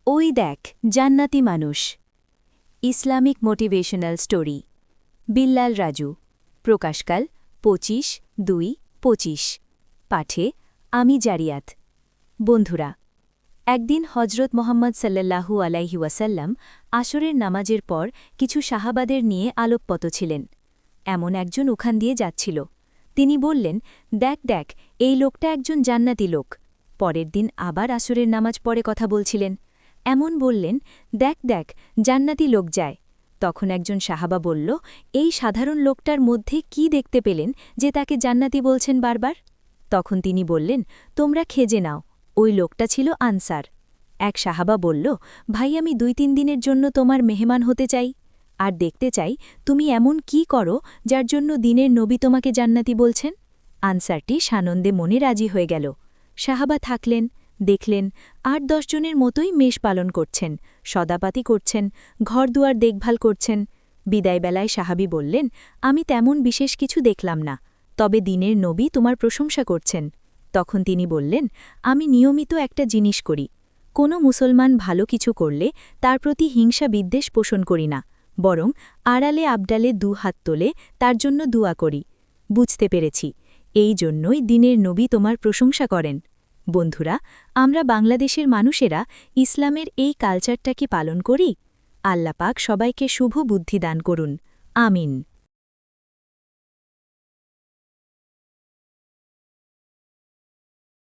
ওই দেখ জান্নাতি মানুষ Islamic motivational story Billal Raju প্রকাশকাল 25/2/25 পাঠে আমি জারিয়াত। বন্ধুরা, একদিন হজরত মোহাম্মদ সাল্লাল্লাহু আলাইহি ওয়াসাল্লাম আসরের নামাজের পর কিছু সাহাবাদের নিয়ে আলোকপত ছিলেন। এমন একজন ওখান দিয়ে যাচ্ছিল। তিনি বললেন, দেখ দেখ, এই লোকটা একজন জান্নাতি লোক। পরের দিন আবার আসরের নামাজ পড়ে কথা বলছিলেন। এমন বললেন, দেখ দেখ, জান্নাতি লোক যায়। তখন একজন সাহাবা বলল, এই সাধারণ লোকটার মধ্যে কি দেখতে পেলেন যে তাকে জান্নাতি বলছেন বারবার? তখন তিনি বললেন, তোমরা খেজে নাও, ওই লোকটা ছিল আনসার। এক সাহাবা বলল, ভাই, আমি 2-3 দিনের জন্য তোমার মেহমান হতে চাই, আর দেখতে চাই তুমি এমন কি করো যার জন্য দিনের নবী তোমাকে জান্নাতি বলছেন। আনসারটি সানন্দে মনে রাজি হয়ে গেল। সাহাবা থাকলেন, দেখলেন 8-10 জনের মতোই মেষ পালন করছেন, সদাপাতি করছেন, ঘরদুয়ার দেখভাল করছেন। বিদায়বেলায় সাহাবী বললেন, আমি তেমন বিশেষ কিছু দেখলাম না, তবে দিনের নবী তোমার প্রশংসা করছেন। তখন তিনি বললেন, আমি নিয়মিত একটা জিনিস করি। কোনো মুসলমান ভালো কিছু করলে তার প্রতি হিংসা বিদ্বেষ পোষণ করি না, বরং আড়ালে আবডালে 2 হাত তোলে তার জন্য দুয়া করি। বুঝতে পেরেছি, এই জন্যই দিনের নবী তোমার প্রশংসা করেন। বন্ধুরা, আমরা বাংলাদেশের মানুষেরা ইসলামের এই কালচারটা কি পালন করি? আল্লাহ পাক সবাইকে শুভ বুদ্ধি দান করুন। আমিন।